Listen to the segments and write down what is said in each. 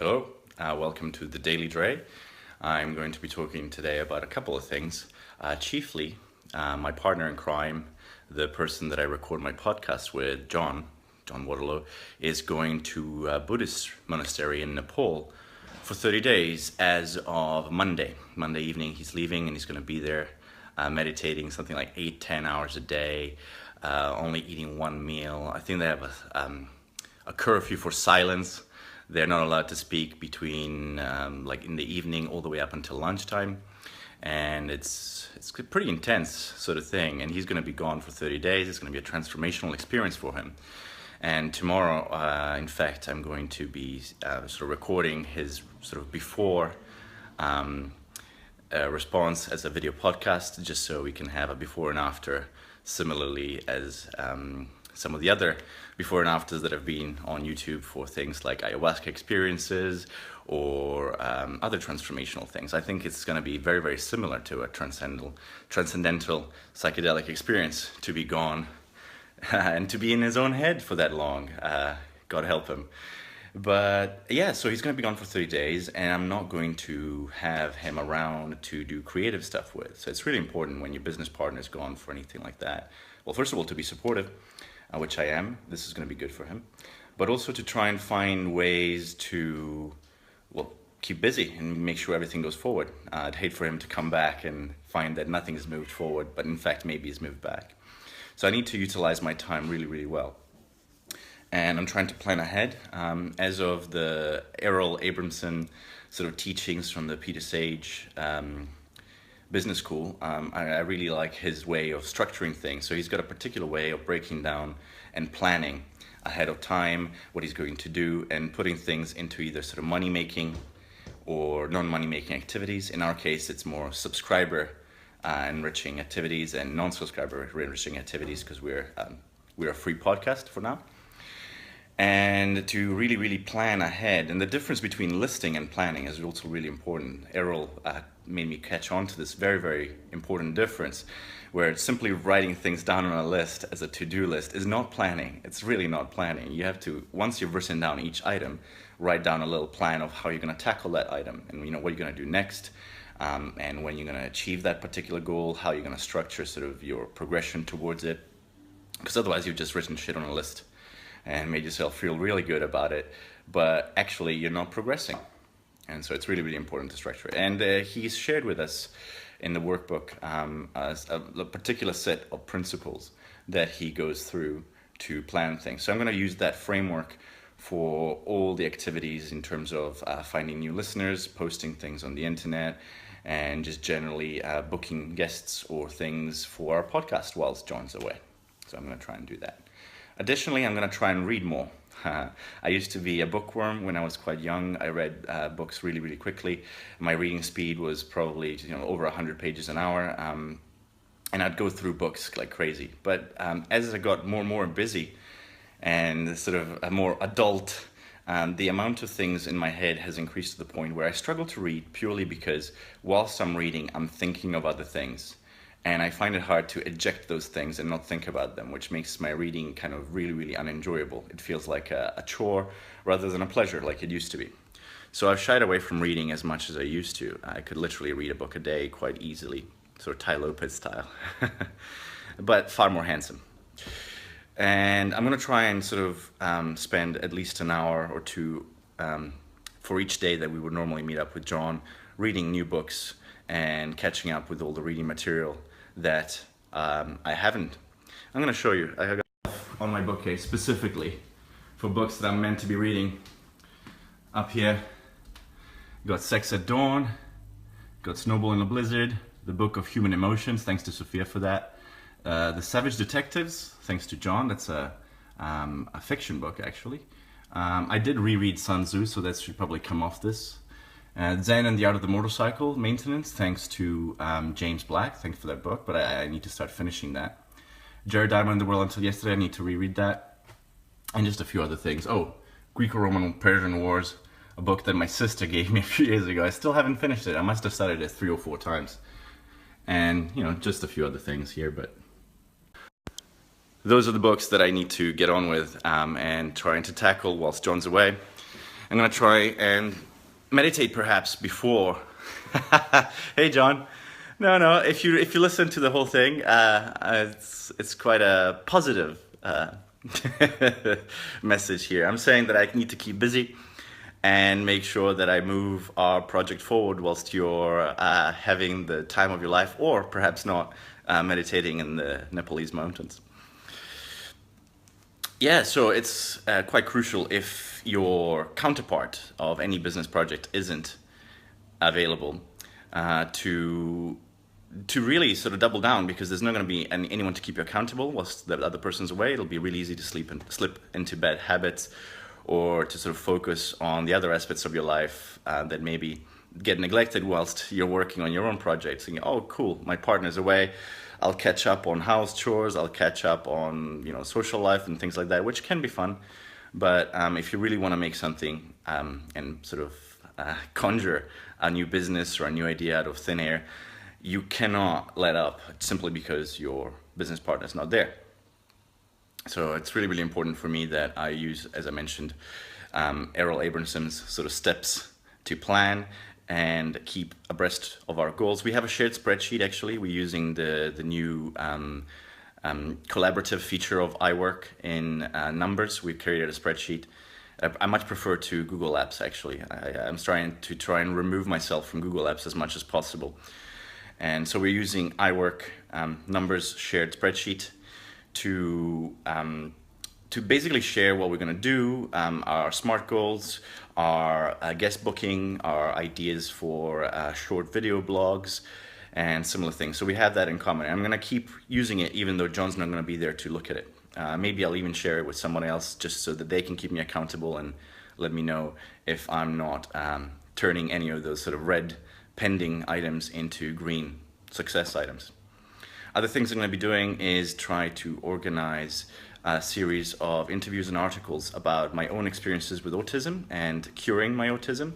Hello, welcome to the Daily Dre. I'm going to be talking today about a couple of things. Chiefly, my partner in crime, the person that I record my podcast with, John Waterloo, is going to a Buddhist monastery in Nepal for 30 days as of Monday. Monday evening, he's leaving and he's going to be there meditating something like 8-10 hours a day, only eating one meal. I think they have a curfew for silence. They're not allowed to speak between like in the evening all the way up until lunchtime, and it's a pretty intense sort of thing. And he's going to be gone for 30 days. It's going to be a transformational experience for him. And tomorrow, in fact, I'm going to be sort of recording his sort of before response as a video podcast, just so we can have a before and after, similarly as some of the other before and afters that have been on YouTube for things like ayahuasca experiences or other transformational things. I think it's going to be very, very similar to a transcendental psychedelic experience, to be gone and to be in his own head for that long. God help him. But yeah, so he's going to be gone for 30 days, and I'm not going to have him around to do creative stuff with. So it's really important when your business partner is gone for anything like that. Well, first of all, to be supportive, which I am. This is going to be good for him. But also to try and find ways to, well, keep busy and make sure everything goes forward. I'd hate for him to come back and find that nothing has moved forward, but in fact, maybe he's moved back. So I need to utilize my time really, really well. And I'm trying to plan ahead. As of the Errol Abramson sort of teachings from the Peter Sage business school, I really like his way of structuring things. So he's got a particular way of breaking down and planning ahead of time what he's going to do and putting things into either sort of money-making or non-money-making activities. In our case, it's more subscriber enriching activities and non-subscriber enriching activities, because we're a free podcast for now. And to really, really plan ahead. And the difference between listing and planning is also really important. Errol made me catch on to this very, very important difference, where simply writing things down on a list as a to-do list is not planning. It's really not planning. You have to, once you've written down each item, write down a little plan of how you're going to tackle that item and what you're going to do next, and when you're going to achieve that particular goal, how you're going to structure sort of your progression towards it. Because otherwise you've just written shit on a list and made yourself feel really good about it, but actually you're not progressing. And so it's really, really important to structure it. And he's shared with us in the workbook a particular set of principles that he goes through to plan things. So I'm going to use that framework for all the activities in terms of finding new listeners, posting things on the internet, and just generally booking guests or things for our podcast whilst John's away. So I'm going to try and do that. Additionally, I'm going to try and read more. I used to be a bookworm when I was quite young. I read books really, really quickly. My reading speed was probably over 100 pages an hour, and I'd go through books like crazy. But as I got more and more busy and sort of a more adult, the amount of things in my head has increased to the point where I struggle to read purely because whilst I'm reading, I'm thinking of other things. And I find it hard to eject those things and not think about them, which makes my reading kind of really, really unenjoyable. It feels like a chore rather than a pleasure like it used to be. So I've shied away from reading as much as I used to. I could literally read a book a day quite easily, sort of Tai Lopez style, but far more handsome. And I'm going to try and sort of spend at least an hour or two for each day that we would normally meet up with John, reading new books and catching up with all the reading material that I haven't. I'm going to show you. I have on my bookcase specifically for books that I'm meant to be reading. Up here, got Sex at Dawn, got Snowball in a Blizzard, The Book of Human Emotions, thanks to Sophia for that. The Savage Detectives, thanks to John. That's a fiction book, actually. I did reread Sun Tzu, so that should probably come off this. Zen and the Art of the Motorcycle Maintenance, thanks to James Black. Thanks for that book, but I need to start finishing that. Jared Diamond and the World Until Yesterday, I need to reread that. And just a few other things. Oh, Greco-Roman Persian Wars, a book that my sister gave me a few years ago. I still haven't finished it. I must have started it 3 or 4 times. And, just a few other things here, but those are the books that I need to get on with and trying to tackle whilst John's away. I'm gonna try and meditate perhaps before. Hey John. No. If you listen to the whole thing, it's quite a positive message here. I'm saying that I need to keep busy and make sure that I move our project forward whilst you're having the time of your life, or perhaps not, meditating in the Nepalese mountains. Yeah, so it's quite crucial if your counterpart of any business project isn't available to really sort of double down, because there's not going to be anyone to keep you accountable whilst the other person's away. It'll be really easy to slip into bad habits, or to sort of focus on the other aspects of your life that maybe get neglected whilst you're working on your own project. Thinking, oh, cool, my partner's away. I'll catch up on house chores. I'll catch up on social life and things like that, which can be fun. But if you really want to make something and sort of conjure a new business or a new idea out of thin air, you cannot let up simply because your business partner is not there. So it's really, really important for me that I use, as I mentioned, Errol Abramson's sort of steps to plan and keep abreast of our goals. We have a shared spreadsheet, actually. We're using the new collaborative feature of iWork in Numbers. We've created a spreadsheet. I much prefer to Google Apps, actually. I'm trying and remove myself from Google Apps as much as possible. And so we're using iWork Numbers shared spreadsheet to basically share what we're going to do, our SMART goals, our guest booking, our ideas for short video blogs, and similar things. So we have that in common. I'm going to keep using it even though John's not going to be there to look at it. Maybe I'll even share it with someone else just so that they can keep me accountable and let me know if I'm not turning any of those sort of red pending items into green success items. Other things I'm going to be doing is try to organize a series of interviews and articles about my own experiences with autism and curing my autism.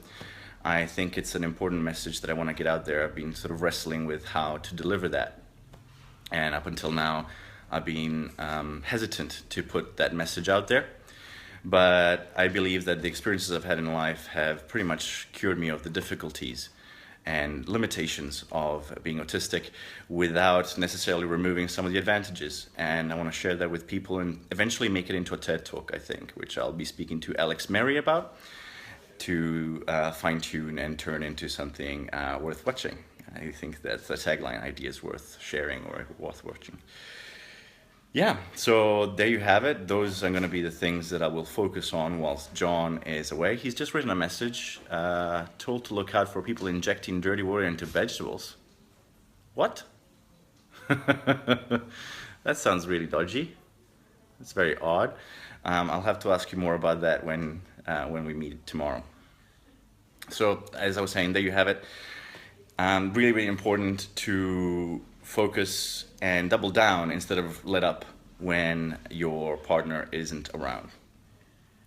I think it's an important message that I want to get out there. I've been sort of wrestling with how to deliver that. And up until now, I've been hesitant to put that message out there. But I believe that the experiences I've had in life have pretty much cured me of the difficulties and limitations of being autistic without necessarily removing some of the advantages. And I want to share that with people and eventually make it into a TED Talk, I think, which I'll be speaking to Alex Mary about to fine-tune and turn into something worth watching. I think that the tagline idea is worth sharing or worth watching. Yeah, so there you have it. Those are going to be the things that I will focus on whilst John is away. He's just written a message, told to look out for people injecting dirty water into vegetables. What? That sounds really dodgy. It's very odd. I'll have to ask you more about that when we meet tomorrow. So, as I was saying, there you have it. Really, really important to focus and double down instead of let up when your partner isn't around.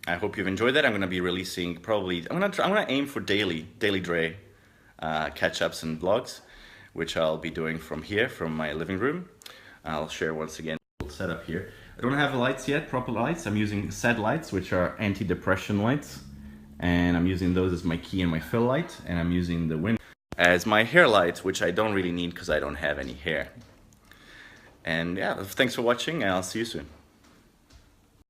I hope you've enjoyed that. I'm going to be releasing probably, I'm going to aim for daily Dre catch-ups and vlogs, which I'll be doing from here, from my living room. I'll share once again the setup here. I don't have the lights yet, proper lights. I'm using SED lights, which are anti-depression lights. And I'm using those as my key and my fill light. And I'm using the wind as my hair light, which I don't really need because I don't have any hair. And yeah, thanks for watching, and I'll see you soon.